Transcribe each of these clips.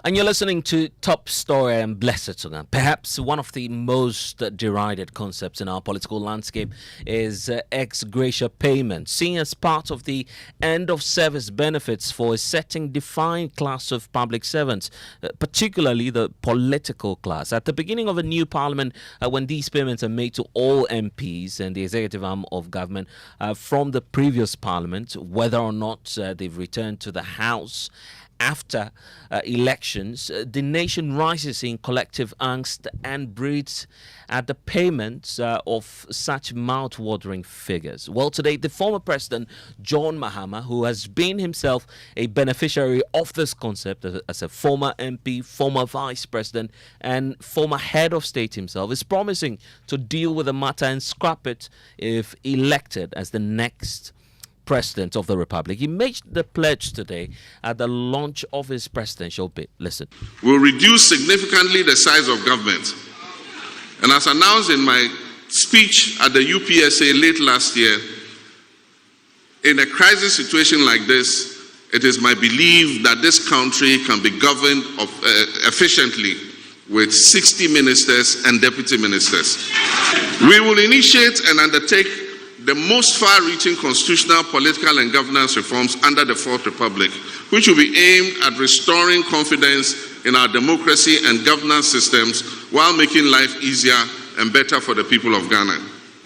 And you're listening to Top Story and Blessed Sungan. Perhaps one of the most derided concepts in our political landscape is ex gratia payment, seen as part of the end of service benefits for a certain defined class of public servants, particularly the political class. At the beginning of a new parliament, when these payments are made to all MPs and the executive arm of government from the previous parliament, whether or not they've returned to the House after elections, the nation rises in collective angst and breeds at the payment of such mouth-watering figures. Well, today, the former president, John Mahama, who has been himself a beneficiary of this concept as a former MP, former vice president, and former head of state himself, is promising to deal with the matter and scrap it if elected as the next President of the Republic. He made the pledge today at the launch of his presidential bid. Listen. We'll reduce significantly the size of government. And as announced in my speech at the UPSA late last year, in a crisis situation like this, it is my belief that this country can be governed efficiently with 60 ministers and deputy ministers. We will initiate and undertake the most far-reaching constitutional, political, and governance reforms under the Fourth Republic, which will be aimed at restoring confidence in our democracy and governance systems while making life easier and better for the people of Ghana.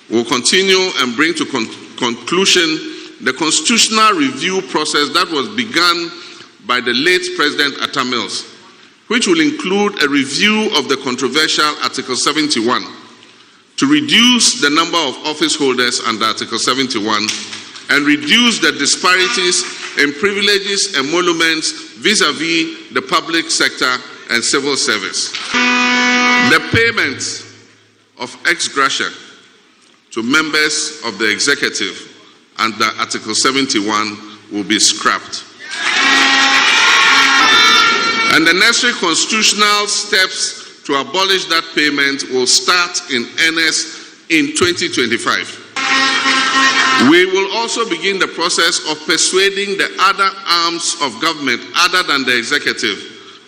We'll continue and bring to conclusion the constitutional review process that was begun by the late President Atta Mills, which will include a review of the controversial Article 71, to reduce the number of office holders under Article 71 and reduce the disparities in privileges and emoluments vis-à-vis the public sector and civil service. The payment of ex gratia to members of the executive under Article 71 will be scrapped. And the necessary constitutional steps to abolish that payment will start in earnest in 2025. We will also begin the process of persuading the other arms of government other than the executive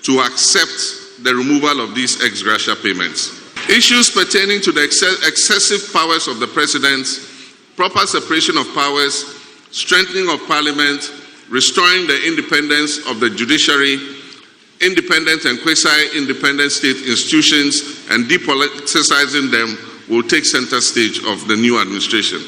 to accept the removal of these ex gratia payments. Issues pertaining to the excessive powers of the president, proper separation of powers, strengthening of parliament, restoring the independence of the judiciary, independent and quasi-independent state institutions, and depoliticizing them will take center stage of the new administration.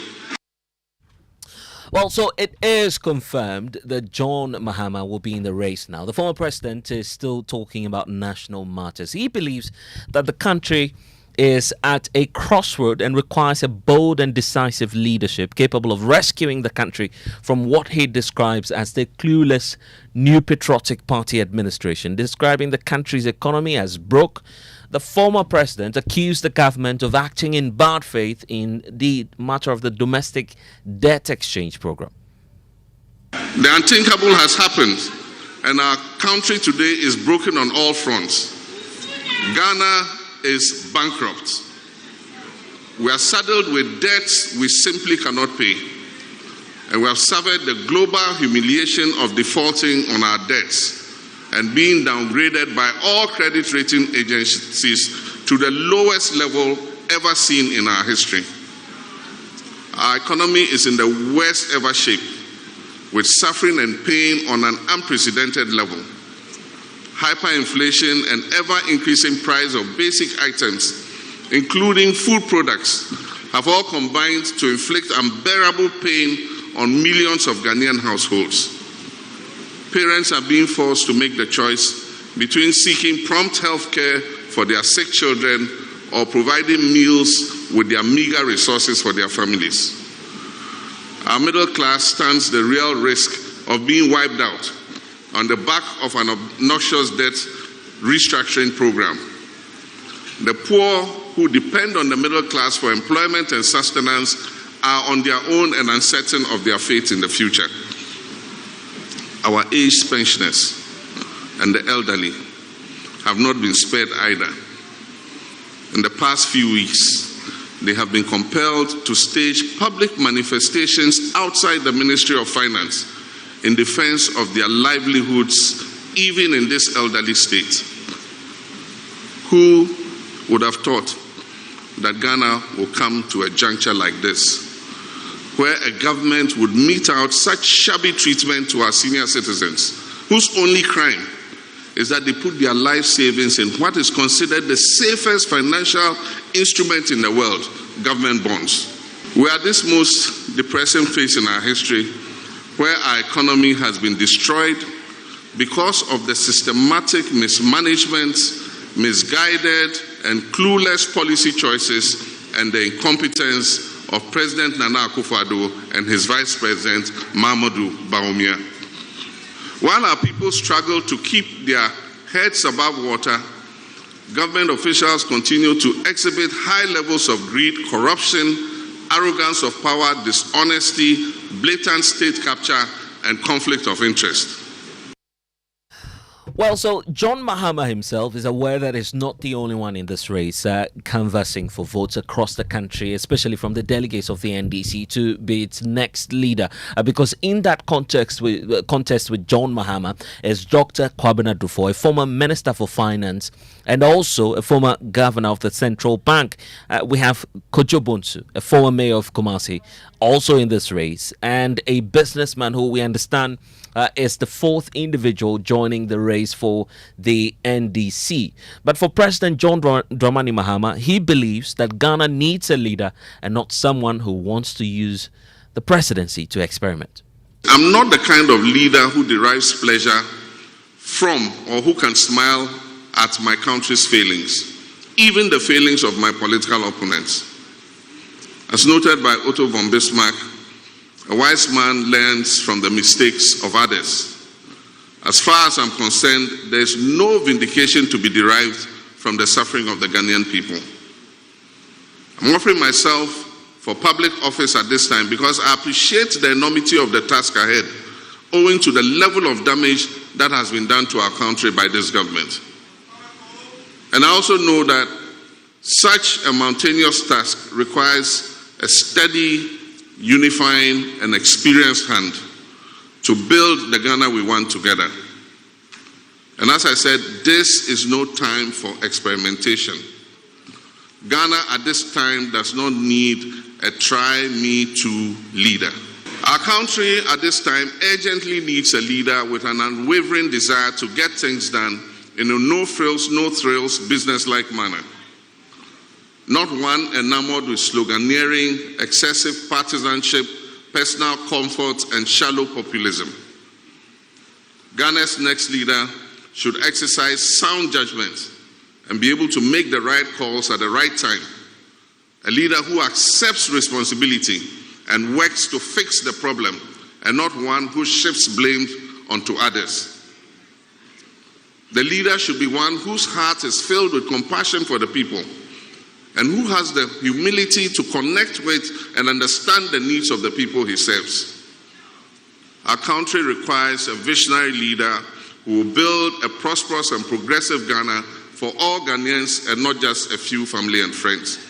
Well, so it is confirmed that John Mahama will be in the race now. The former president is still talking about national matters. He believes that the country is at a crossroad and requires a bold and decisive leadership capable of rescuing the country from what he describes as the clueless New Patriotic Party administration, describing the country's economy as broke. The former president accused the government of acting in bad faith in the matter of the domestic debt exchange program. The unthinkable has happened, and our country today is broken on all fronts. Ghana is bankrupt. We are saddled with debts we simply cannot pay. And we have suffered the global humiliation of defaulting on our debts and being downgraded by all credit rating agencies to the lowest level ever seen in our history. Our economy is in the worst ever shape, with suffering and pain on an unprecedented level. Hyperinflation and ever-increasing price of basic items, including food products, have all combined to inflict unbearable pain on millions of Ghanaian households. Parents are being forced to make the choice between seeking prompt health care for their sick children or providing meals with their meager resources for their families. Our middle class stands the real risk of being wiped out on the back of an obnoxious debt restructuring program. The poor who depend on the middle class for employment and sustenance are on their own and uncertain of their fate in the future. Our aged pensioners and the elderly have not been spared either. In the past few weeks, they have been compelled to stage public manifestations outside the Ministry of Finance in defense of their livelihoods even in this elderly state. Who would have thought that Ghana will come to a juncture like this, where a government would mete out such shabby treatment to our senior citizens, whose only crime is that they put their life savings in what is considered the safest financial instrument in the world, government bonds. We are at this most depressing phase in our history, where our economy has been destroyed because of the systematic mismanagement, misguided and clueless policy choices and the incompetence of President Nana Akufo-Addo and his Vice President Mahamudu Bawumia. While our people struggle to keep their heads above water, government officials continue to exhibit high levels of greed, corruption, arrogance of power, dishonesty, blatant state capture, and conflict of interest. Well, so John Mahama himself is aware that he's not the only one in this race canvassing for votes across the country, especially from the delegates of the NDC to be its next leader. Because in that contest with John Mahama is Dr. Kwabena Dufo, a former Minister for Finance and also a former governor of the Central Bank. We have Kojo Bonsu, a former mayor of Kumasi, also in this race, and a businessman who we understand is the fourth individual joining the race for the NDC. But for President John Dramani Mahama, he believes that Ghana needs a leader and not someone who wants to use the presidency to experiment. I'm not the kind of leader who derives pleasure from or who can smile at my country's failings, even the failings of my political opponents. As noted by Otto von Bismarck, a wise man learns from the mistakes of others. As far as I'm concerned, there is no vindication to be derived from the suffering of the Ghanaian people. I'm offering myself for public office at this time because I appreciate the enormity of the task ahead, owing to the level of damage that has been done to our country by this government. And I also know that such a mountainous task requires a steady, unifying and experienced hand to build the Ghana we want together. And as I said, this is no time for experimentation. Ghana at this time does not need a try-me-too leader. Our country at this time urgently needs a leader with an unwavering desire to get things done in a no-frills, no-thrills, business-like manner. Not one enamored with sloganeering, excessive partisanship, personal comfort, and shallow populism. Ghana's next leader should exercise sound judgment and be able to make the right calls at the right time. A leader who accepts responsibility and works to fix the problem, and not one who shifts blame onto others. The leader should be one whose heart is filled with compassion for the people, and who has the humility to connect with and understand the needs of the people he serves. Our country requires a visionary leader who will build a prosperous and progressive Ghana for all Ghanaians and not just a few family and friends.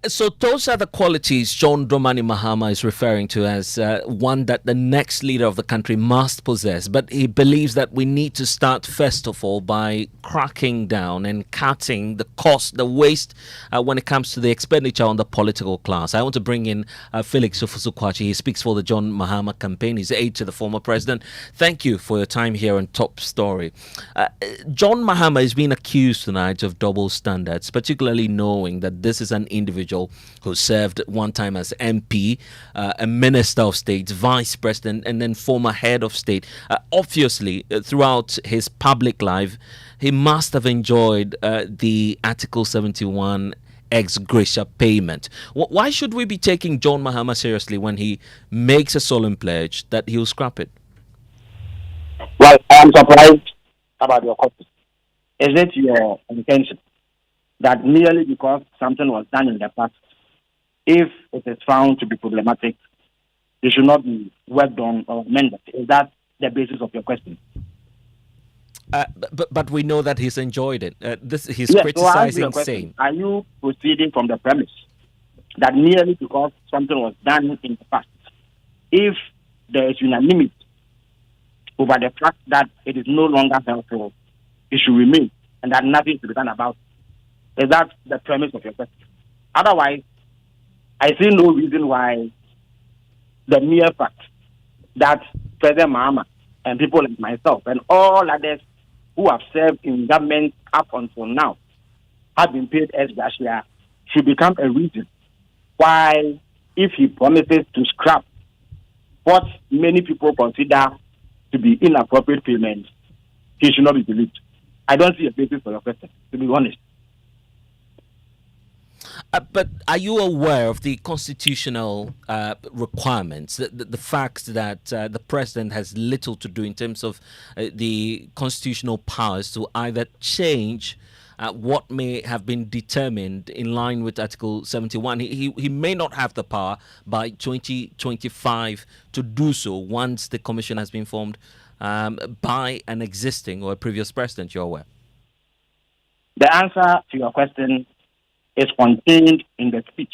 So those are the qualities John Dramani Mahama is referring to as one that the next leader of the country must possess. But he believes that we need to start first of all by cracking down and cutting the cost, the waste when it comes to the expenditure on the political class. I want to bring in Felix Ofosu-Kwakye. He speaks for the John Mahama campaign. He's aide to the former president. Thank you for your time here on Top Story. John Mahama is being accused tonight of double standards, particularly knowing that this is an individual who served one time as MP, a Minister of State, Vice President, and then former Head of State. Obviously, throughout his public life, he must have enjoyed the Article 71 ex gratia payment. Why should we be taking John Mahama seriously when he makes a solemn pledge that he'll scrap it? Well, I am surprised about your question. Is it your intention that merely because something was done in the past, if it is found to be problematic, it should not be worked on or amended. Is that the basis of your question? But we know that he's enjoyed it. He's Yes, criticizing so same. are you proceeding from the premise that merely because something was done in the past, if there is unanimity over the fact that it is no longer helpful, it should remain, and that nothing should be done about it? Is that the premise of your question? Otherwise, I see no reason why the mere fact that President Mahama and people like myself and all others who have served in government up until now have been paid ex gratia should become a reason why, if he promises to scrap what many people consider to be inappropriate payments, he should not be believed. I don't see a basis for your question, to be honest. But are you aware of the constitutional requirements, the fact that the president has little to do in terms of the constitutional powers to either change what may have been determined in line with Article 71? He may not have the power by 2025 to do so once the commission has been formed by an existing or a previous president, you're aware? The answer to your question is contained in the speech,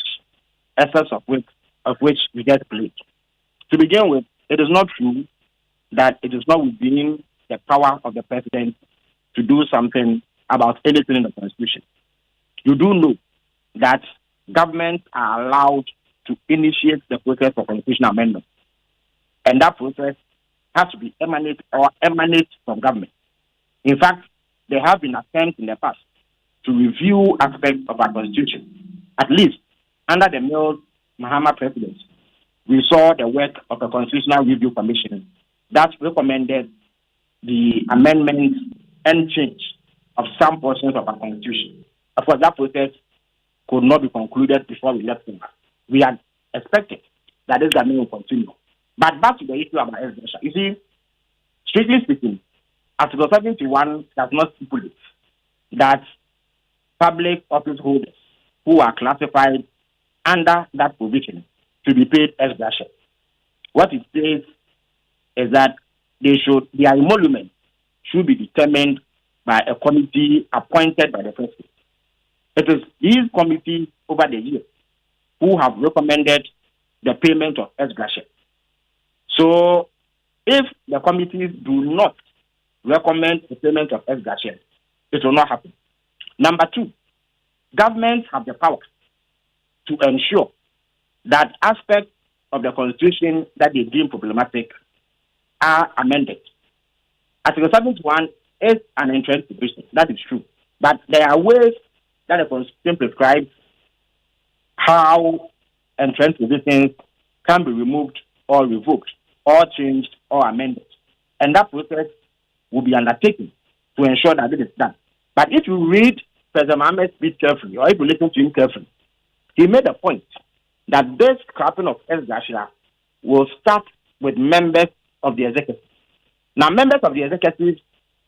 essence of which we get played. To begin with, it is not true that it is not within the power of the president to do something about anything in the Constitution. You do know that governments are allowed to initiate the process of constitutional amendment, and that process has to be emanate from government. In fact, there have been attempts in the past to review aspects of our Constitution. At least under the Mills Mahama presidency, we saw the work of the Constitutional Review Commission that recommended the amendment and change of some portions of our Constitution. Of course, that process could not be concluded before we left Cuba. We had expected that this government will continue. But back to the issue about ex gratia. You see, strictly speaking, Article 71 does not stipulate that public office holders who are classified under that provision to be paid ex gratia. What it says is that their emolument should be determined by a committee appointed by the president. It is these committees over the years who have recommended the payment of ex gratia. So, if the committees do not recommend the payment of ex gratia, it will not happen. Number two, governments have the power to ensure that aspects of the Constitution that they deem problematic are amended. Article 71 is an entrance provision. That is true. But there are ways that the Constitution prescribes how entrance provisions can be removed or revoked or changed or amended. And that process will be undertaken to ensure that it is done. But if you read President Mahama's speech carefully, or if you listen to him carefully, he made a point that this scrapping of ex gratia will start with members of the executive. Now, members of the executive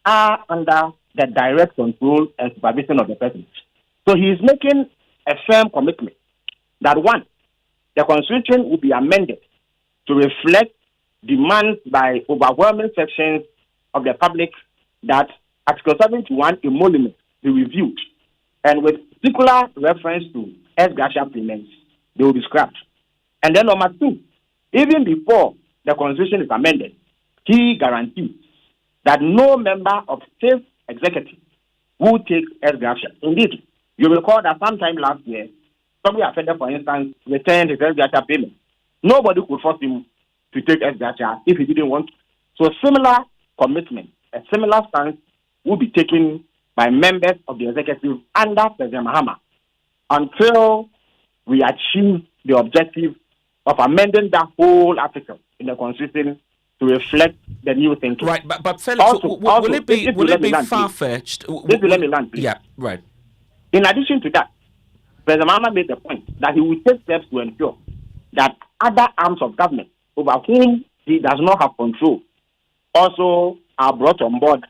are under the direct control and supervision of the president. So he is making a firm commitment that, one, the Constitution will be amended to reflect demands by overwhelming sections of the public that Article 71 emolument be reviewed, and with particular reference to ex gratia payments, they will be scrapped. And then number two, even before the Constitution is amended, he guarantees that no member of state executive will take ex gratia. Indeed, you will recall that sometime last year, somebody offended, for instance, returned his ex gratia payment. Nobody could force him to take ex gratia if he didn't want to. So similar commitment, a similar stance will be taken by members of the executive under President Mahama until we achieve the objective of amending that whole article in the Constitution to reflect the new thinking. Right, but Felix, will it be far-fetched? Let me land, please. Yeah, right. In addition to that, President Mahama made the point that he will take steps to ensure that other arms of government over whom he does not have control also are brought on board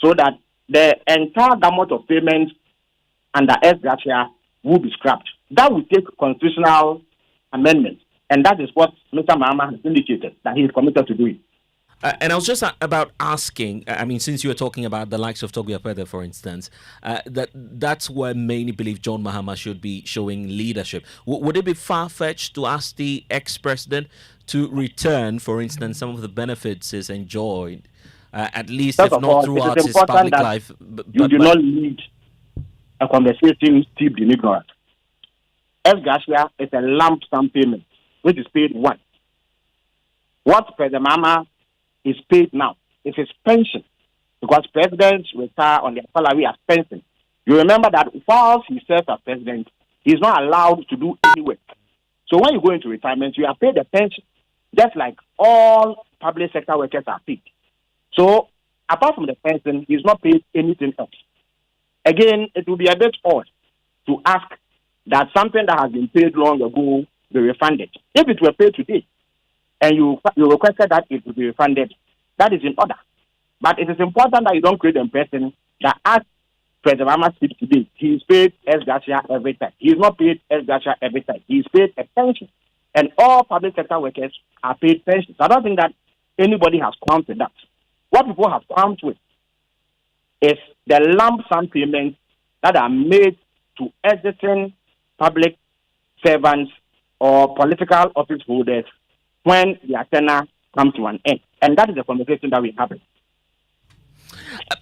so that the entire gamut of payments under ex gratia will be scrapped. That will take constitutional amendments And that is what Mr. Mahama has indicated that he is committed to doing. And I was just about asking, I mean, since you were talking about the likes of Togia Pede, for instance, that's where many believe John Mahama should be showing leadership. Would it be far-fetched to ask the ex-president to return, for instance, some of the benefits he's enjoyed, at least First if of not all, throughout it is his important public that life? you do not lead a conversation steeped in ignorance. Ex gratia is a lump sum payment, which is paid once. What President Mahama is paid now is his pension, because presidents retire on their salary as pension. You remember that whilst he serves as president, he is not allowed to do any work. So when you go into retirement, you are paid a pension, just like all public sector workers are paid. So apart from the pension, he is not paid anything else. Again, it will be a bit odd to ask that something that has been paid long ago be refunded. If it were paid today, and you requested that it will be refunded, that is in order. But it is important that you don't create the impression that as President Mahama speaks today, he is paid ex gratia every time. He is not paid ex gratia every time. He is paid a pension. And all public sector workers are paid pensions. I don't think that anybody has counted that. What people have come with is the lump sum payments that are made to existing public servants or political office holders when their tenure comes to an end. And that is the conversation that we're having.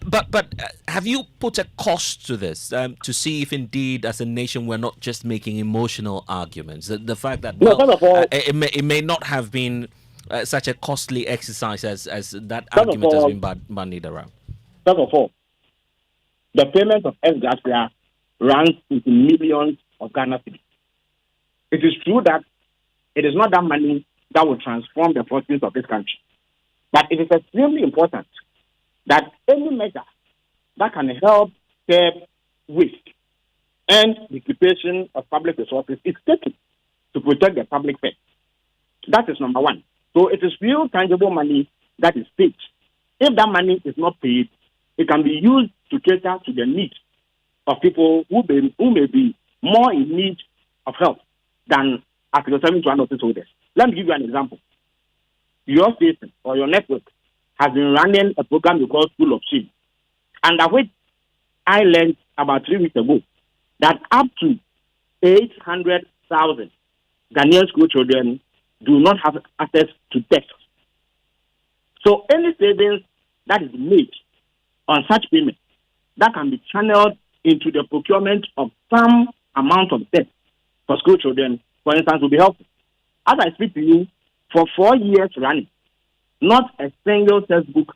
But have you put a cost to this to see if indeed, as a nation, we're not just making emotional arguments? The fact that it may not have been such a costly exercise as that argument has been bandied around. First of all, the payment of ex gratia runs into millions of Ghana cedis. It is true that it is not that money that will transform the fortunes of this country. But it is extremely important that any measure that can help curb waste and dissipation of public resources is taken to protect the public purse. That is number one. So it is real tangible money that is paid. If that money is not paid, it can be used to cater to the needs of people who may be more in need of help than Article 71 office holders. Let me give you an example. Your station or your network has been running a program we call School of Shame, under which I learned about 3 weeks ago that up to 800,000 Ghanaian school children do not have access to text. So any savings that is made on such payment that can be channeled into the procurement of some amount of text for school children, for instance, will be helpful. As I speak to you, for 4 years running, not a single textbook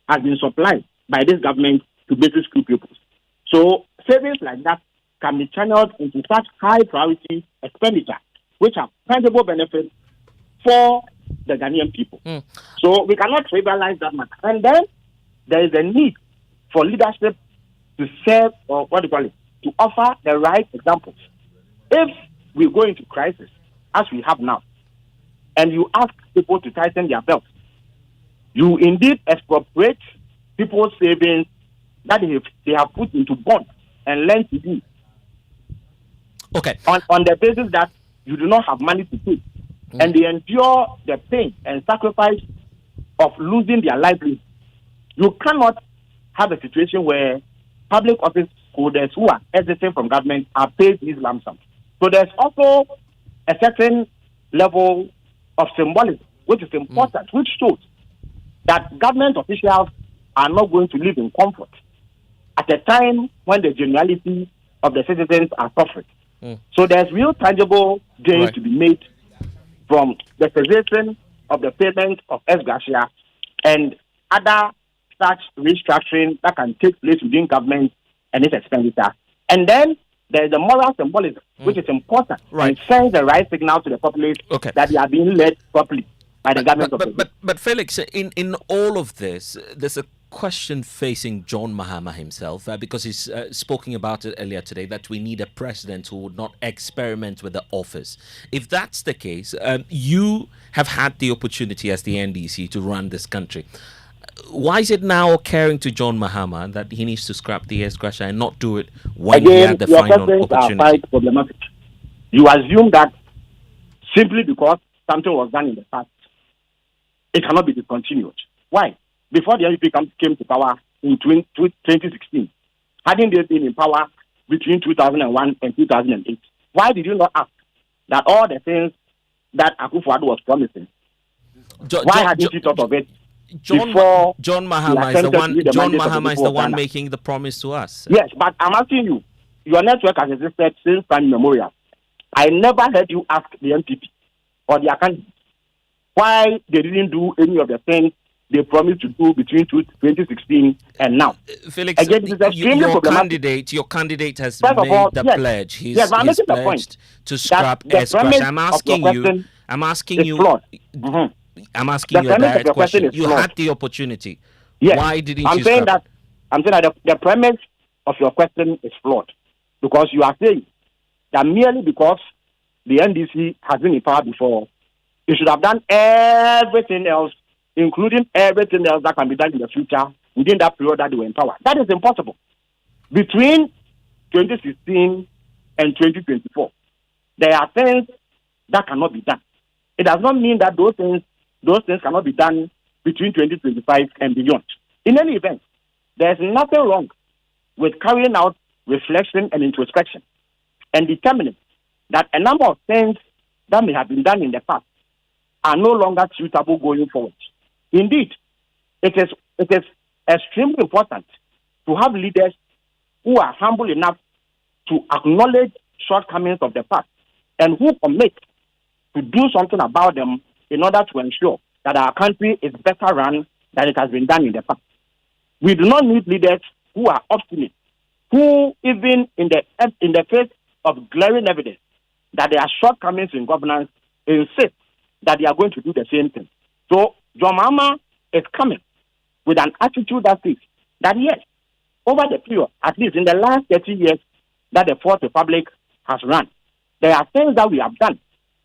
has been supplied by this government to basic school pupils. So savings like that can be channeled into such high priority expenditure, which have tangible benefits for the Ghanaian people. So we cannot trivialize that matter. And then there is a need for leadership to serve, or what do you call it, to offer the right examples. If we go into crisis, as we have now, and you ask people to tighten their belts, you indeed expropriate people's savings that they have put into bonds and lend to you. Okay. On the basis that you do not have money to pay. And they endure the pain and sacrifice of losing their livelihood. You cannot have a situation where public office holders who are exiting from government are paid these lump sums. So there's also a certain level of symbolism, which is important, which shows that government officials are not going to live in comfort at a time when the generality of the citizens are suffering. So there's real tangible gains to be made from the cessation of the payment of ex gratia and other such restructuring that can take place within government and its expenditure. And then there is the moral symbolism, which is important, and sends the right signal to the populace that they are being led properly by the government. But Felix, in all of this, there's a question facing John Mahama himself, because he's spoken about it earlier today, that we need a president who would not experiment with the office. If that's the case, you have had the opportunity as the NDC to run this country. Why is it now occurring to John Mahama that he needs to scrap the ex gratia and not do it when he had the final opportunity? Are quite problematic. You assume that simply because something was done in the past, it cannot be discontinued. Why? Before the NPP came to power in 2016, hadn't they been in power between 2001 and 2008? Why did you not ask that all the things that Akufo-Addo was promising, why hadn't you thought of it before? John Mahama is the one. John Mahama is the one making the promise to us. Yes, but I'm asking you. Your network has existed since time immemorial. I never heard you ask the NPP or the candidate why they didn't do any of the things they promised to do between 2016 and now. Felix, again, this is extremely problematic. Your candidate has First made all, the yes. pledge. He's I'm making the point pledged to scrap the S-Crush. premise I'm asking you. flawed. I'm asking The you a premise of direct your question question. is You flawed. had the opportunity. Yes. Why didn't I'm you saying scrap that I'm saying that the premise of your question is flawed because you are saying that merely because the NDC has been in power before, it should have done everything else, including everything else that can be done in the future within that period that they were in power. That is impossible. Between 2016 and 2024, there are things that cannot be done. It does not mean that those things cannot be done between 2025 and beyond. In any event, there is nothing wrong with carrying out reflection and introspection and determining that a number of things that may have been done in the past are no longer suitable going forward. Indeed, it is extremely important to have leaders who are humble enough to acknowledge shortcomings of the past and who commit to do something about them in order to ensure that our country is better run than it has been done in the past. We do not need leaders who are obstinate, who even in the face of glaring evidence that there are shortcomings in governance, insist that they are going to do the same thing. So John Mahama is coming with an attitude that says that yes, over the period, at least in the last 30 years that the Fourth Republic has run, there are things that we have done.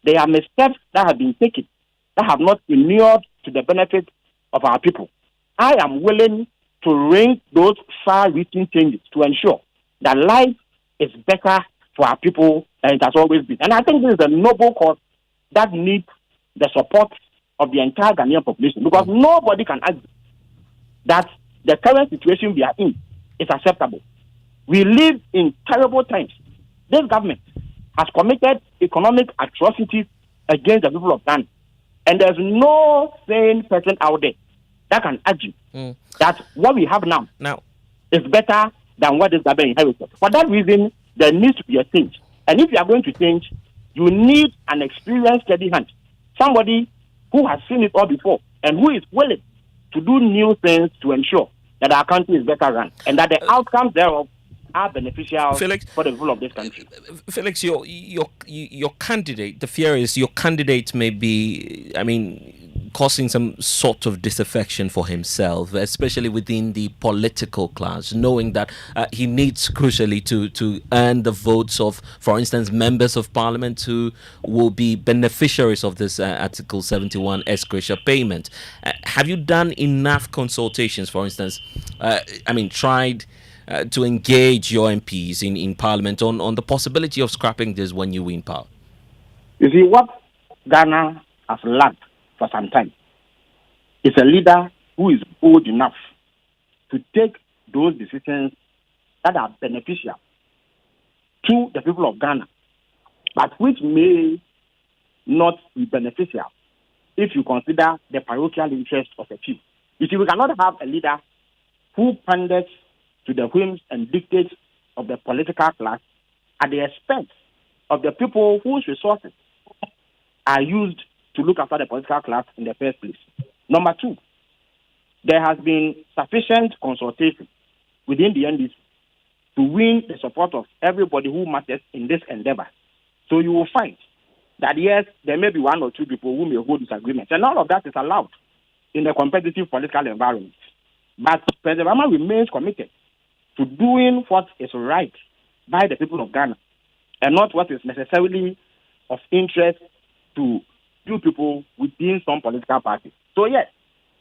There are missteps that have been taken that have not inured to the benefit of our people. I am willing to ring those far-reaching changes to ensure that life is better for our people than it has always been. And I think this is a noble cause that needs the support of the entire Ghanaian population because nobody can argue that the current situation we are in is acceptable. We live in terrible times. This government has committed economic atrocities against the people of Ghana. And there's no sane person out there that can argue that what we have now is better than what this government inherited. For that reason, there needs to be a change. And if you are going to change, you need an experienced, steady hand. Somebody who has seen it all before and who is willing to do new things to ensure that our country is better run and that the outcomes thereof are beneficial for the people of this country. Felix, your candidate, the fear is your candidate may be, causing some sort of disaffection for himself, especially within the political class, knowing that he needs crucially to earn the votes of, for instance, members of parliament who will be beneficiaries of this Article 71 ex-gratia payment. Have you done enough consultations, for instance, tried to engage your MPs in Parliament on the possibility of scrapping this when you win power? You see, what Ghana has lacked for some time is a leader who is bold enough to take those decisions that are beneficial to the people of Ghana, but which may not be beneficial if you consider the parochial interest of a few. You see, we cannot have a leader who panders to the whims and dictates of the political class at the expense of the people whose resources are used to look after the political class in the first place. Number two, there has been sufficient consultation within the NDC to win the support of everybody who matters in this endeavor. So you will find that yes, there may be one or two people who may hold disagreements, and all of that is allowed in a competitive political environment. But President Mahama remains committed to doing what is right by the people of Ghana and not what is necessarily of interest to few people within some political parties. So yes,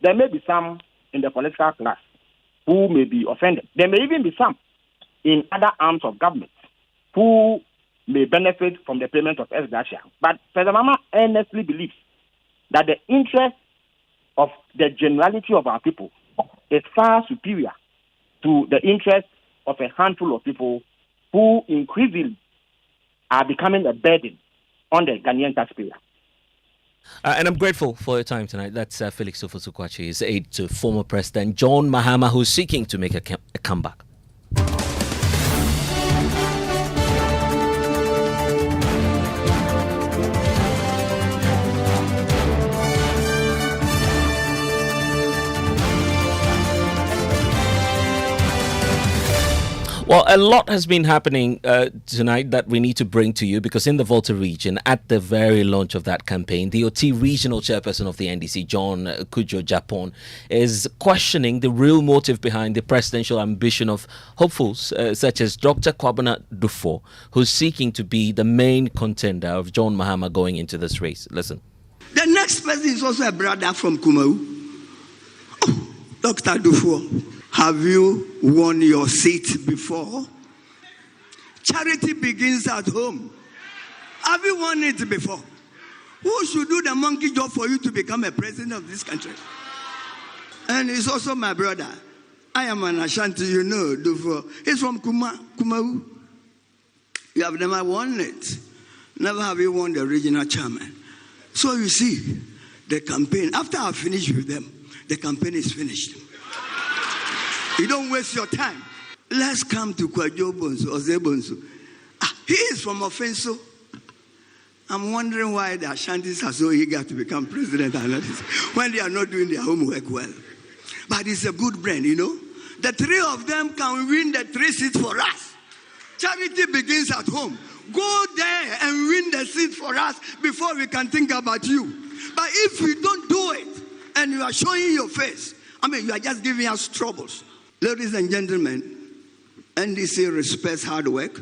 there may be some in the political class who may be offended. There may even be some in other arms of government who may benefit from the payment of ex-gratia. But President Mahama earnestly believes that the interest of the generality of our people is far superior to the interest of a handful of people who increasingly are becoming a burden on the Ghanaian taxpayer. And I'm grateful for your time tonight. That's Felix Ofosu-Kwakye, his aide to former President John Mahama, who's seeking to make a comeback. Well, a lot has been happening tonight that we need to bring to you, because in the Volta region, at the very launch of that campaign, the OT regional chairperson of the NDC, John Kudjo Agyapong, is questioning the real motive behind the presidential ambition of hopefuls such as Dr. Kwabena Duffuor, who's seeking to be the main contender of John Mahama going into this race. Listen. The next person is also a brother from Kumau. Oh, Dr. Duffuor. Have you won your seat before? Charity begins at home. Have you won it before? Who should do the monkey job for you to become a president of this country? And he's also my brother. I am an Ashanti, you know, Duffuor. He's from Kumau. You have never won it. Never have you won the regional chairman. So you see, the campaign, after I finish with them, the campaign is finished. You don't waste your time. Let's come to Kwadwo Bonsu, Ozebonsu. He is from Offenso. I'm wondering why the Ashantis are so eager to become president when they are not doing their homework well. But it's a good brain, you know. The three of them can win the 3 seats for us. Charity begins at home. Go there and win the seat for us before we can think about you. But if you don't do it and you are showing your face, you are just giving us troubles. Ladies and gentlemen, NDC respects hard work.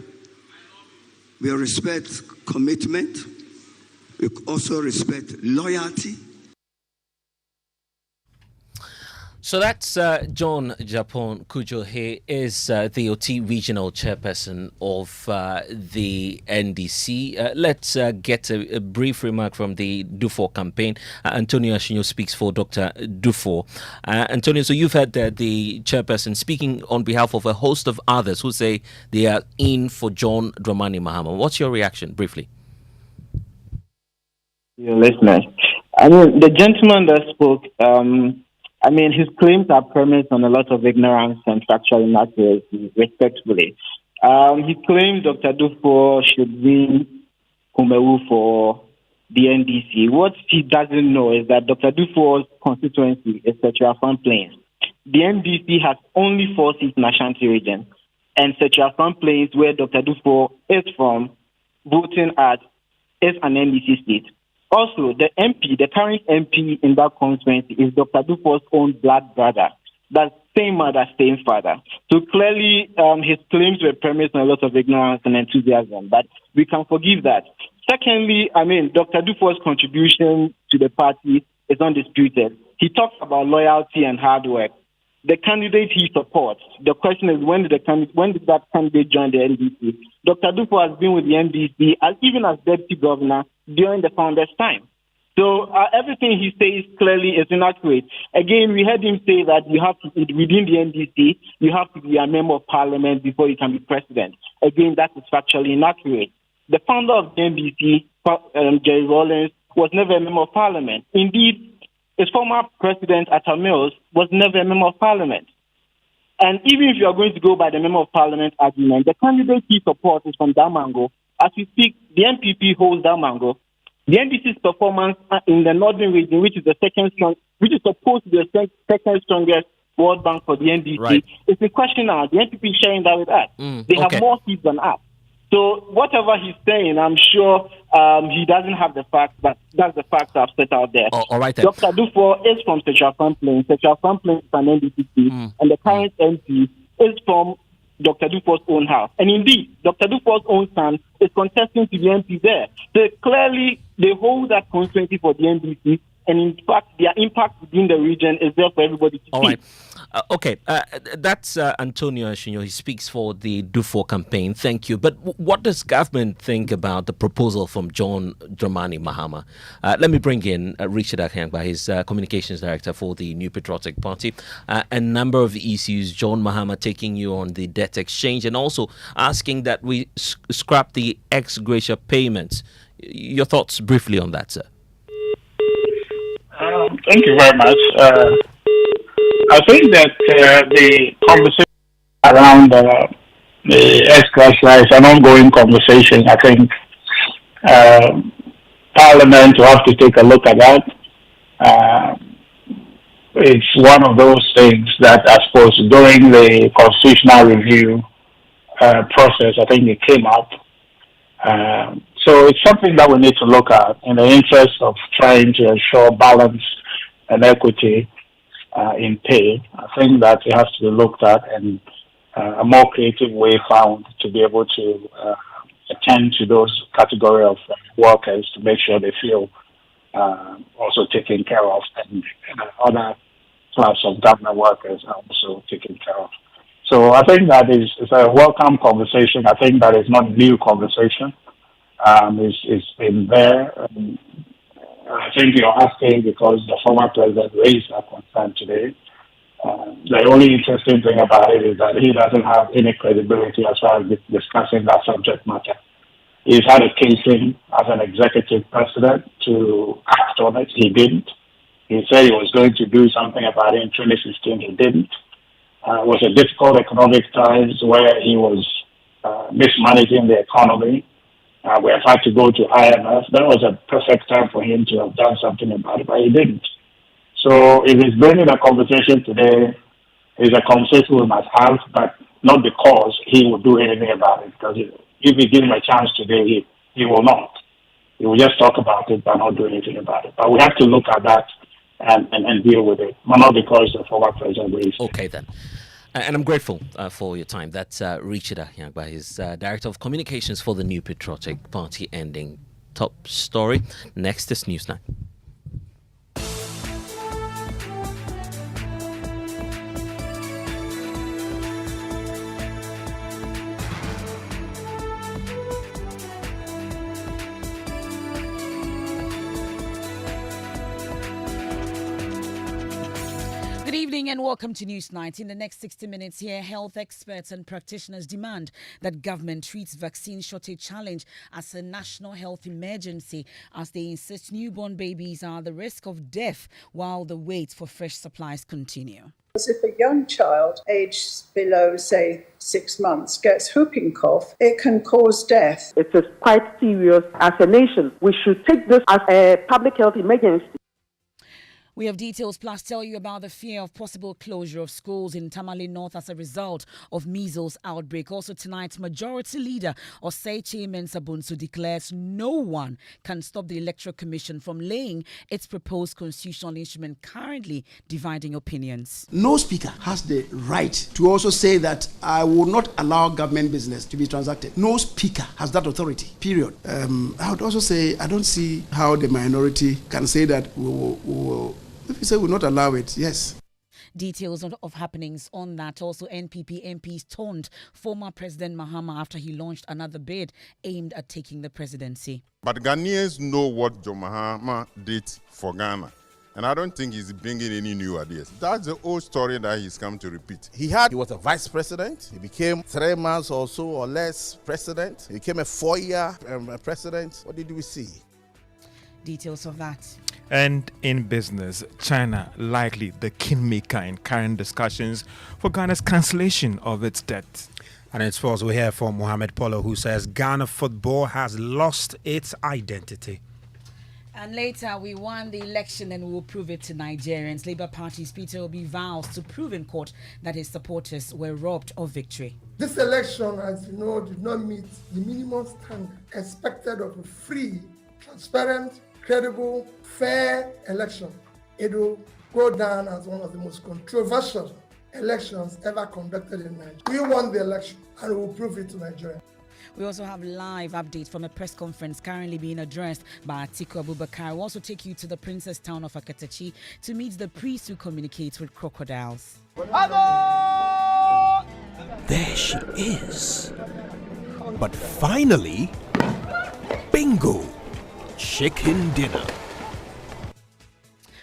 We respect commitment. We also respect loyalty. So that's John Agyapong Kudjo. He is the OT regional chairperson of the NDC. Let's get a brief remark from the Duffuor campaign. Antonio Ashinyo speaks for Dr. Duffuor. Antonio, so you've heard the chairperson speaking on behalf of a host of others who say they are in for John Dramani Mahama. What's your reaction, briefly? Your listeners. The gentleman that spoke... his claims are premised on a lot of ignorance and factual inaccuracy, respectfully. He claims Dr. Duffuor should win Kumewu for the NDC. What he doesn't know is that Dr. Duffuor's constituency is Setua Plains. The NDC has only 4 seats in Ashanti region, and Setua Plains, where Dr. Duffuor is from, voting at, is an NDC seat. Also, the MP, the current MP in that constituency is Dr. Duffuor's own blood brother. That's same mother, same father. So clearly, his claims were premised on a lot of ignorance and enthusiasm, but we can forgive that. Secondly, Dr. Duffuor's contribution to the party is undisputed. He talks about loyalty and hard work. The candidate he supports, the question is, when did that candidate join the NDC? Dr. Duffuor has been with the NDC, even as deputy governor, during the founder's time. So everything he says clearly is inaccurate. Again, we heard him say that you have to, within the NDC, you have to be a member of parliament before you can be president. Again, that is factually inaccurate. The founder of the NDC, Jerry Rawlings, was never a member of parliament. Indeed, his former president, Atta Mills, was never a member of parliament. And even if you are going to go by the member of parliament argument, the candidate he supports is from Damango. As we speak, the NPP holds Damango. The NDC's performance in the northern region, which is supposed to be the second strongest World Bank for the NDC, right, is in question now. The NPP is sharing that with us. They have more seats than us. So whatever he's saying, I'm sure he doesn't have the facts, but that's the facts I've set out there. All right, then. Dr. Duffuor is from Setua Plains. Setua Plains is an NDC seat, and the current MP is from Dr. Duffuor's own house. And indeed, Dr. Duffuor's own son is contesting to the MP there. So clearly, they hold that constituency for the NDC, and in fact, their impact within the region is there for everybody to see. All right. Okay, that's Antonio Ashinyo. He speaks for the Do4 campaign. Thank you. But what does government think about the proposal from John Dramani Mahama? Let me bring in Richard Akengba, his communications director for the New Patriotic Party. A number of issues, John Mahama taking you on the debt exchange and also asking that we scrap the ex gratia payments. Your thoughts briefly on that, sir? Thank you very much. I think that the conversation around the ex-gratia is an ongoing conversation. I think Parliament will have to take a look at that. It's one of those things that, I suppose, during the constitutional review process, I think it came up. So it's something that we need to look at in the interest of trying to ensure balance and equity in pay. I think that it has to be looked at and a more creative way found to be able to attend to those category of workers to make sure they feel also taken care of, and other class of government workers are also taken care of. So I think that is a welcome conversation. I think that is not a new conversation. It's been there. I think you're asking because the former president raised that concern today. The only interesting thing about it is that he doesn't have any credibility as far as discussing that subject matter. He's had a casing as an executive president to act on it. He didn't. He said he was going to do something about it in 2016. He didn't. It was a difficult economic times where he was mismanaging the economy. We have had to go to IMF. That was a perfect time for him to have done something about it, but he didn't. So if he's bringing a conversation today, it's a conversation we must have, but not because he will do anything about it. Because if we give him a chance today, he will not. He will just talk about it, but not do anything about it. But we have to look at that and deal with it, not because the former president raised. Okay, then. And I'm grateful for your time. That's Richard Akengba, his Director of Communications for the New Patriotic Party, ending top story. Next is Newsnight. Good evening and welcome to Newsnight. In the next 60 minutes here, health experts and practitioners demand that government treats vaccine shortage challenge as a national health emergency, as they insist newborn babies are at the risk of death while the wait for fresh supplies continue. If a young child aged below, say, 6 months gets whooping cough, it can cause death. It is quite serious. As a nation, we should take this as a public health emergency. We have details plus tell you about the fear of possible closure of schools in Tamale North as a result of measles outbreak. Also tonight, Majority Leader Osei Mensah Bonsu declares no one can stop the Electoral Commission from laying its proposed constitutional instrument currently dividing opinions. No speaker has the right to also say that I will not allow government business to be transacted. No speaker has that authority, period. I would also say I don't see how the minority can say that we will if you say we'll not allow it, yes. Details of happenings on that. Also, NPP MPs taunted former President Mahama after he launched another bid aimed at taking the presidency. But Ghanaians know what John Mahama did for Ghana. And I don't think he's bringing any new ideas. That's the old story that he's come to repeat. He was a vice president. He became 3 months or so or less president. He became a 4-year president. What did we see? Details of that. And in business, China likely the kingmaker in current discussions for Ghana's cancellation of its debt. And in sports, we hear from Mohamed Polo, who says Ghana football has lost its identity. And later, we won the election and we will prove it to Nigerians. Labour Party's Peter Obi vows to prove in court that his supporters were robbed of victory. This election, as you know, did not meet the minimum standard expected of a free, transparent, credible, fair election. It will go down as one of the most controversial elections ever conducted in Nigeria. We won the election and we will prove it to Nigeria. We also have live updates from a press conference currently being addressed by Atiku Abubakar. We'll also take you to the princess town of Akatachi to meet the priest who communicates with crocodiles. There she is. But finally, bingo! Chicken dinner.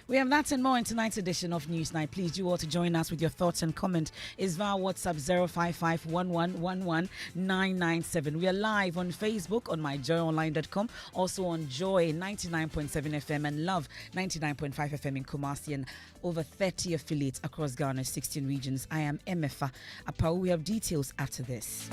We have that and more in tonight's edition of Newsnight. Please do all to join us with your thoughts and comment. Is via WhatsApp 055-1111-997. We are live on Facebook on myjoyonline.com, also on Joy 99.7 FM and Love 99.5 FM in Kumasi and over 30 affiliates across Ghana's 16 regions. I am Emefa Apau. We have details after this.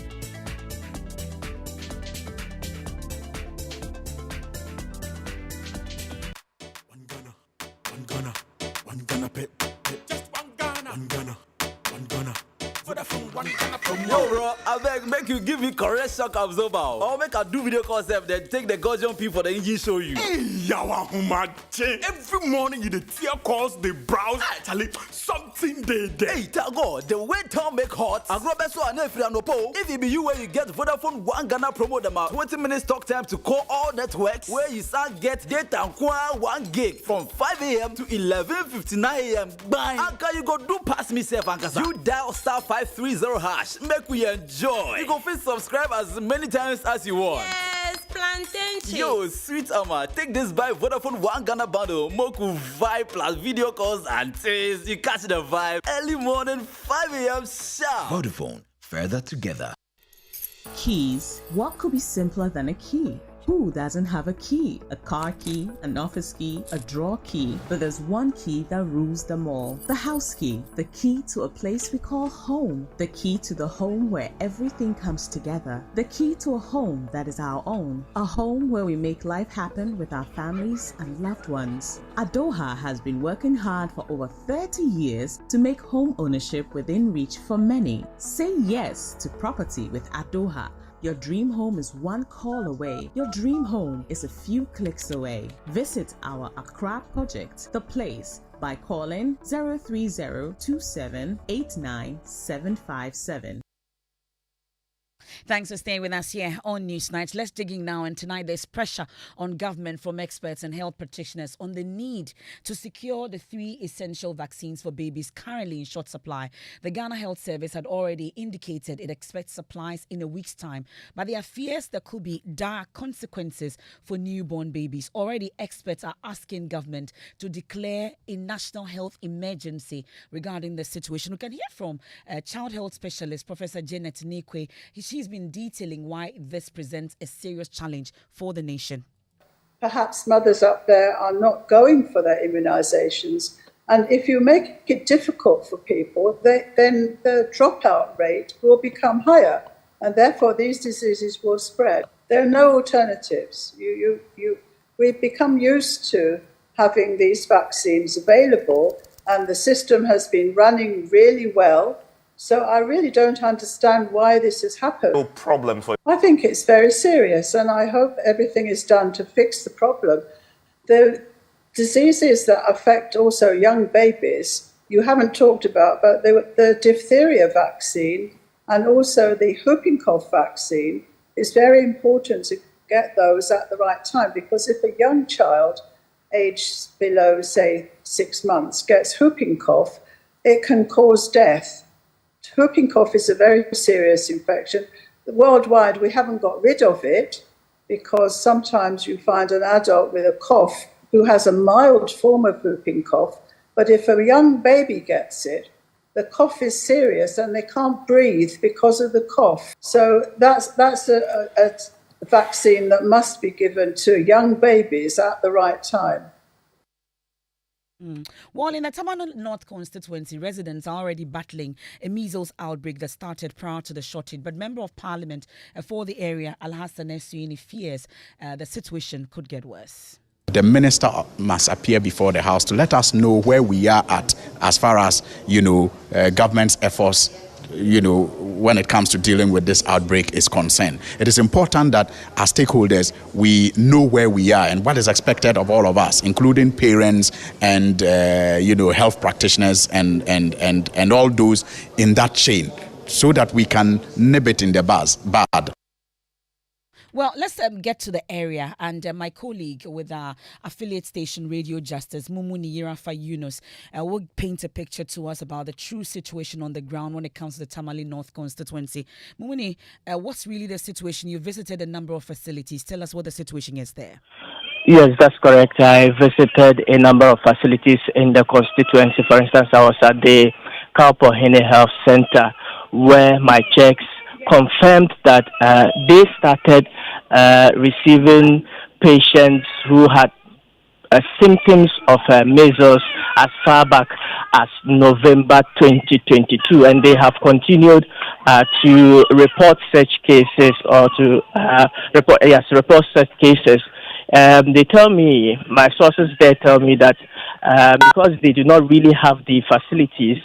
Yo, bro, I beg, make you give me correct shock absorber. Or make I do video concept, then take the Gaussian P for the engine show you. Hey, yawa humache. Every morning you the tear calls, they browse. Actually, something they there. Hey, Tago, the way town make hot. And Robert so and if it be you where you get Vodafone 1 Ghana promo them out 20 minutes talk time to call all networks where you start get data and 1 gig from 5 a.m. to 11:59 a.m. Bye. And can you go do pass me safe and you dial *530 hash. Make we enjoy. You go fit subscribe as many times as you want. Yes, plantain chips. Yo, sweet Ama, take this by Vodafone 1 Ghana bundle. Moku vibe plus video calls and taste. You catch the vibe. Early morning, 5 a.m. sharp. Vodafone, further together. Keys. What could be simpler than a key? Who doesn't have a key? A car key, an office key, a drawer key. But there's one key that rules them all. The house key. The key to a place we call home. The key to the home where everything comes together. The key to a home that is our own. A home where we make life happen with our families and loved ones. Adoha has been working hard for over 30 years to make home ownership within reach for many. Say yes to property with Adoha. Your dream home is one call away. Your dream home is a few clicks away. Visit our Accra project, The Place, by calling 030-2789-757. Thanks for staying with us here on Newsnight. Let's dig in now. And tonight there's pressure on government from experts and health practitioners on the need to secure the 3 essential vaccines for babies currently in short supply. The Ghana Health Service had already indicated it expects supplies in a week's time, but there are fears there could be dire consequences for newborn babies. Already experts are asking government to declare a national health emergency regarding the situation. We can hear from child health specialist Professor Janet Nikwe. She's been detailing why this presents a serious challenge for the nation. Perhaps mothers up there are not going for their immunizations. And if you make it difficult for people, then the dropout rate will become higher. And therefore, these diseases will spread. There are no alternatives. We've become used to having these vaccines available, and the system has been running really well. So I really don't understand why this has happened. No problem for. I think it's very serious, and I hope everything is done to fix the problem. The diseases that affect also young babies, you haven't talked about, but the diphtheria vaccine and also the whooping cough vaccine, is very important to get those at the right time, because if a young child aged below, say, 6 months gets whooping cough, it can cause death. Whooping cough is a very serious infection. Worldwide, we haven't got rid of it because sometimes you find an adult with a cough who has a mild form of whooping cough, but if a young baby gets it, the cough is serious and they can't breathe because of the cough. So that's a vaccine that must be given to young babies at the right time. Well, in the Tamale North constituency, residents are already battling a measles outbreak that started prior to the shortage. But Member of Parliament for the area, Alhassan Essuini, fears the situation could get worse. The minister must appear before the House to let us know where we are at as far as, government's efforts, when it comes to dealing with this outbreak is concerned. It is important that as stakeholders, we know where we are and what is expected of all of us, including parents and, health practitioners and all those in that chain, so that we can nip it in the bud. Well, let's get to the area. And my colleague with our affiliate station, Radio Justice, Mumuni Yirafa Yunus, will paint a picture to us about the true situation on the ground when it comes to the Tamale North constituency. Mumuni, what's really the situation? You visited a number of facilities. Tell us what the situation is there. Yes, that's correct. I visited a number of facilities in the constituency. For instance, I was at the Kaupohene Health Center, where my checks confirmed that they started receiving patients who had symptoms of measles as far back as November 2022, and they have continued to report such cases or to report such cases. They tell me, my sources there tell me that because they do not really have the facilities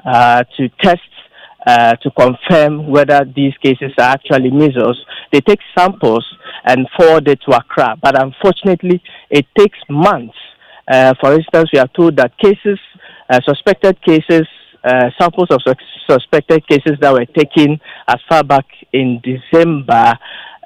to test to confirm whether these cases are actually measles, they take samples and forward it to Accra. But unfortunately, it takes months. For instance, we are told that cases, suspected cases, samples of suspected cases that were taken as far back in December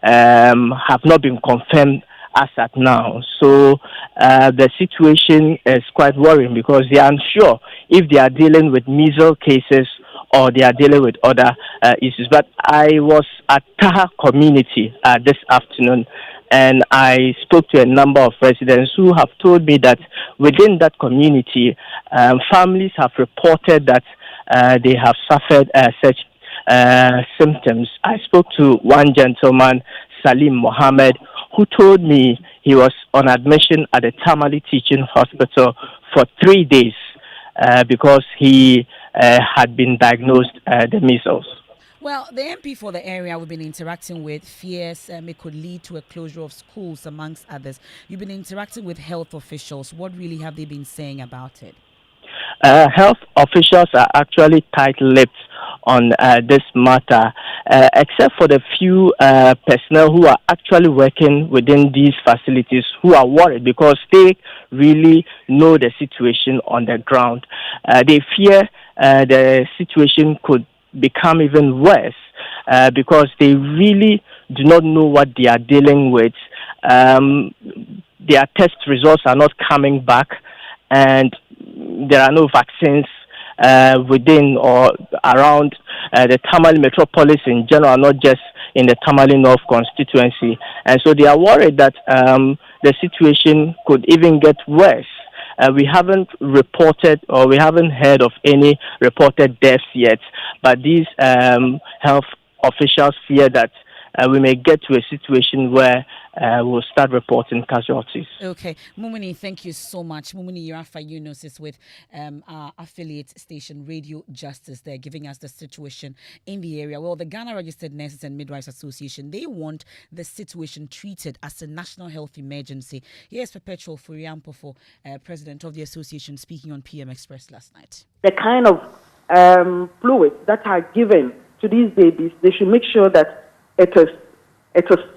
have not been confirmed as at now. So the situation is quite worrying because they are unsure if they are dealing with measles cases or they are dealing with other issues. But I was at Taha community this afternoon, and I spoke to a number of residents who have told me that within that community, families have reported that they have suffered such symptoms. I spoke to one gentleman, Salim Mohammed, who told me he was on admission at the Tamale Teaching Hospital for 3 days because he had been diagnosed the measles. Well, the MP for the area we've been interacting with fears it could lead to a closure of schools, amongst others. You've been interacting with health officials. What really have they been saying about it? Health officials are actually tight-lipped on this matter, except for the few personnel who are actually working within these facilities who are worried because they really know the situation on the ground. They fear the situation could become even worse because they really do not know what they are dealing with. Their test results are not coming back, and there are no vaccines within or around the Tamale metropolis in general, not just in the Tamale North constituency. And so they are worried that the situation could even get worse. We haven't reported or we haven't heard of any reported deaths yet, but these health officials fear that we may get to a situation where we'll start reporting casualties. Okay. Mumuni, thank you so much. Mumuni Yirafa Yunus is with our affiliate station, Radio Justice, there, giving us the situation in the area. Well, the Ghana Registered Nurses and Midwives Association, they want the situation treated as a national health emergency. Here's Perpetual Furiampofo, president of the association, speaking on PM Express last night. The kind of fluids that are given to these babies, they should make sure that it is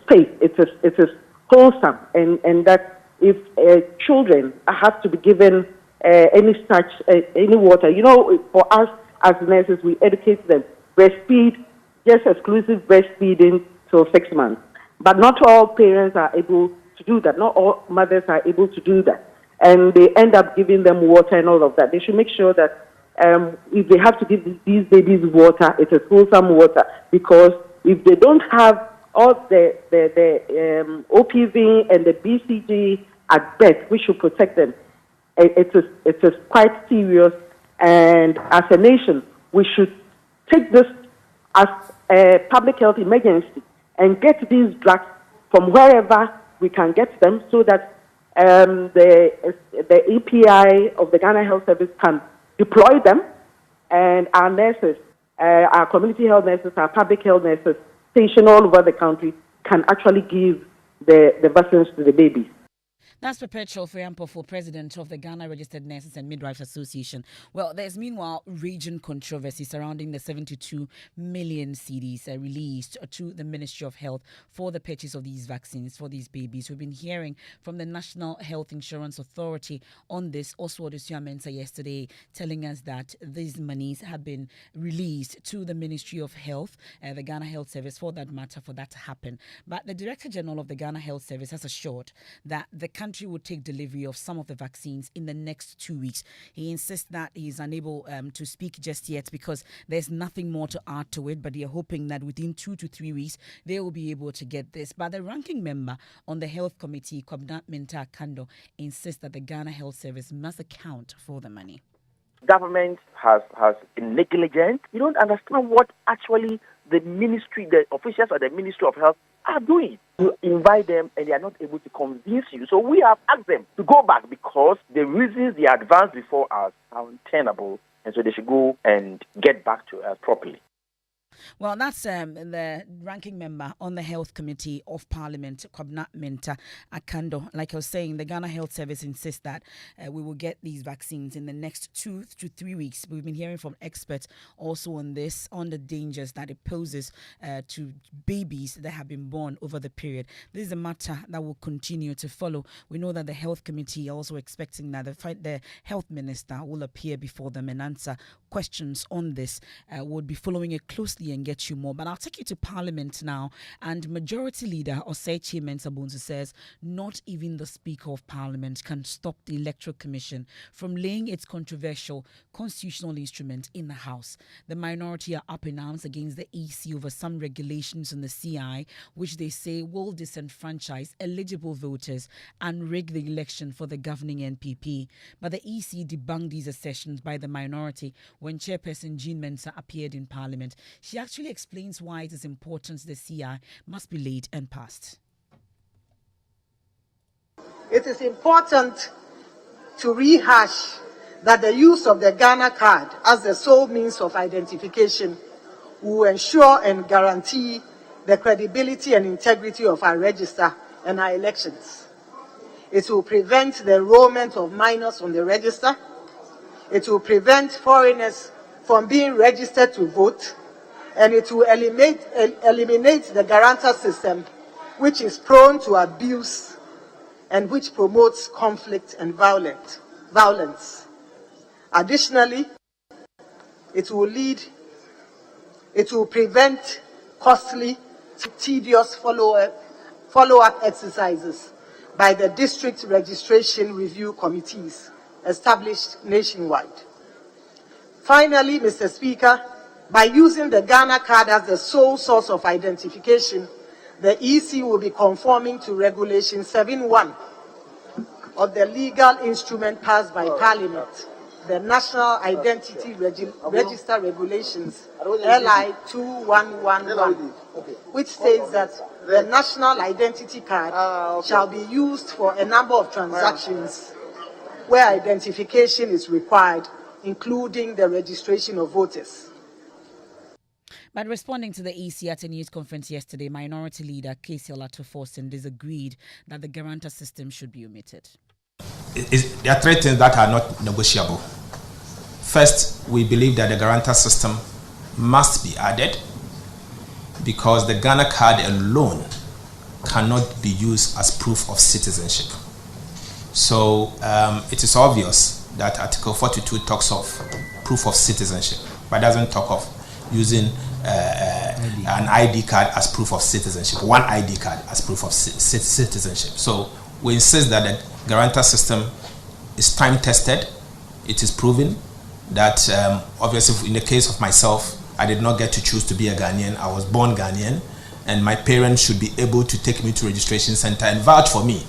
safe, it is wholesome, and that if children have to be given any water, for us as nurses, we educate them. Breastfeed, just exclusive breastfeeding till 6 months. But not all parents are able to do that. Not all mothers are able to do that. And they end up giving them water and all of that. They should make sure that if they have to give these babies water, it is wholesome water, because if they don't have all the OPV and the BCG at birth, we should protect them. It is quite serious, and as a nation, we should take this as a public health emergency and get these drugs from wherever we can get them, so that the EPI of the Ghana Health Service can deploy them, and our nurses, our community health nurses, our public health nurses, stationed all over the country, can actually give the vaccines to the babies. That's Perpetual Friampofo, president of the Ghana Registered Nurses and Midwives Association. Well, there's meanwhile raging controversy surrounding the 72 million cedis released to the Ministry of Health for the purchase of these vaccines for these babies. We've been hearing from the National Health Insurance Authority on this. Oswald Usuamensa yesterday telling us that these monies have been released to the Ministry of Health, the Ghana Health Service, for that matter, for that to happen. But the Director General of the Ghana Health Service has assured that the country will take delivery of some of the vaccines in the next 2 weeks. He insists that he is unable to speak just yet because there's nothing more to add to it, but they are hoping that within 2 to 3 weeks they will be able to get this. But the ranking member on the Health Committee, Kwabena Mintah Akando, insists that the Ghana Health Service must account for the money. Government has been negligent. You don't understand what actually the ministry, the officials of the Ministry of Health are doing. You invite them and they are not able to convince you. So we have asked them to go back because the reasons they advanced before us are untenable, and so they should go and get back to us properly. Well, that's the ranking member on the Health Committee of Parliament, Kwabena Mintah Akando. Like I was saying, the Ghana Health Service insists that we will get these vaccines in the next 2 to 3 weeks. We've been hearing from experts also on this, on the dangers that it poses to babies that have been born over the period. This is a matter that will continue to follow. We know that the Health Committee are also expecting that the Health Minister will appear before them and answer questions on this. We'll be following it closely and get you more. But I'll take you to Parliament now. And Majority Leader Osei Mensah Bonsu says not even the Speaker of Parliament can stop the Electoral Commission from laying its controversial constitutional instrument in the House. The minority are up in arms against the EC over some regulations in the CI, which they say will disenfranchise eligible voters and rig the election for the governing NPP. But the EC debunked these assertions by the minority when Chairperson Jean Mensah appeared in Parliament. She actually explains why it is important the CI must be laid and passed. It is important to rehash that the use of the Ghana card as the sole means of identification will ensure and guarantee the credibility and integrity of our register and our elections. It will prevent the enrollment of minors on the register. It will prevent foreigners from being registered to vote, and it will eliminate the guarantor system, which is prone to abuse and which promotes conflict and violence. Additionally, it will prevent costly, tedious follow-up exercises by the district registration review committees established nationwide. Finally, Mr. Speaker, by using the Ghana card as the sole source of identification, the EC will be conforming to Regulation 7.1 of the legal instrument passed by Parliament, the National Identity Register Regulations, LI 2111, which states that the national identity card shall be used for a number of transactions where identification is required, including the registration of voters. But responding to the EC at a news conference yesterday, Minority Leader Casey Olato-Forson disagreed that the guarantor system should be omitted. There are three things that are not negotiable. First, we believe that the guarantor system must be added because the Ghana card alone cannot be used as proof of citizenship. So it is obvious that Article 42 talks of proof of citizenship, but doesn't talk of using an ID card as proof of citizenship, one ID card as proof of citizenship. So we insist that the guarantor system is time-tested. It is proven that obviously in the case of myself, I did not get to choose to be a Ghanaian. I was born Ghanaian, and my parents should be able to take me to registration center and vouch for me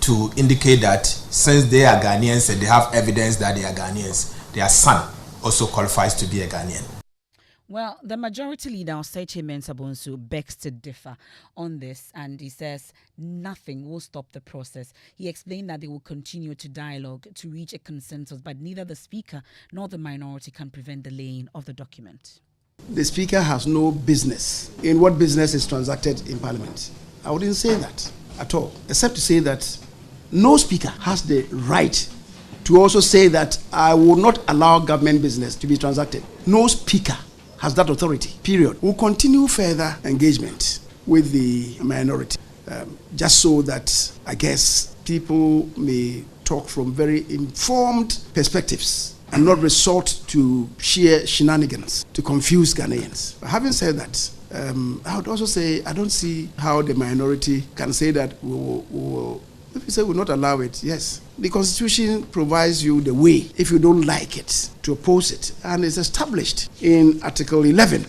to indicate that since they are Ghanaians and they have evidence that they are Ghanaians, their son also qualifies to be a Ghanaian. Well, the Majority Leader, Osei Mensah Bonsu, begs to differ on this, and he says nothing will stop the process. He explained that they will continue to dialogue to reach a consensus, but neither the Speaker nor the minority can prevent the laying of the document. The Speaker has no business in what business is transacted in Parliament. I wouldn't say that at all, except to say that No speaker has the right to also say that I will not allow government business to be transacted. No speaker has that authority, period. We'll continue further engagement with the minority, just so that, I guess, people may talk from very informed perspectives and not resort to sheer shenanigans to confuse Ghanaians. But having said that, I would also say I don't see how the minority can say that we will if you say we will not allow it. Yes, the Constitution provides you the way, if you don't like it, to oppose it. And it's established in Article 11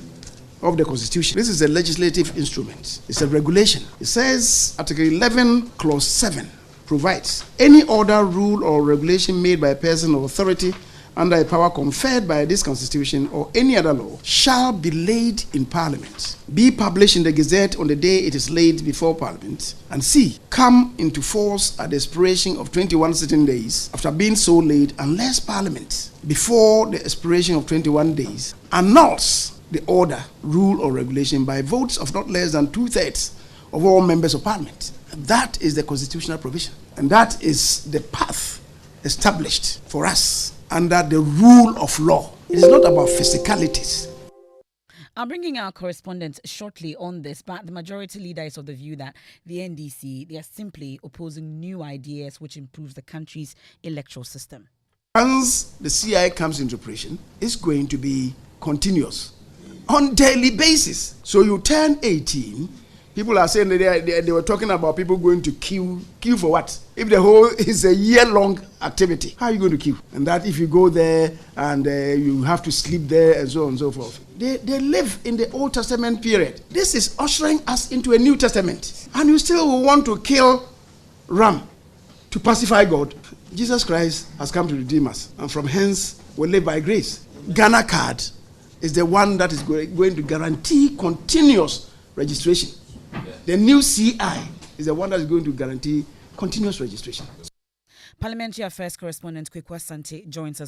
of the Constitution. This is a legislative instrument. It's a regulation. It says, Article 11, Clause 7 provides, any order, rule, or regulation made by a person or authority under a power conferred by this Constitution or any other law shall be laid in Parliament, be published in the Gazette on the day it is laid before Parliament, and C, come into force at the expiration of 21 sitting days after being so laid, unless Parliament, before the expiration of 21 days, annuls the order, rule, or regulation by votes of not less than 2/3 of all members of Parliament. That is the constitutional provision, and that is the path established for us under the rule of law. It is not about physicalities. I'm bringing our correspondent shortly on this, but the majority leader is of the view that the NDC, they are simply opposing new ideas which improves the country's electoral system. Once the CI comes into operation, it's going to be continuous on daily basis. So you turn 18, people are saying that they were talking about people going to queue. Queue for what? If the whole is a year-long activity, how are you going to queue? And that if you go there and you have to sleep there and so on and so forth. They live in the Old Testament period. This is ushering us into a New Testament. And you still will want to kill ram to pacify God. Jesus Christ has come to redeem us. And from hence, we live by grace. Ghana card is the one that is going to guarantee continuous registration. The new CI is the one that is going to guarantee continuous registration. Parliamentary Affairs correspondent Kwekwa Sante joins us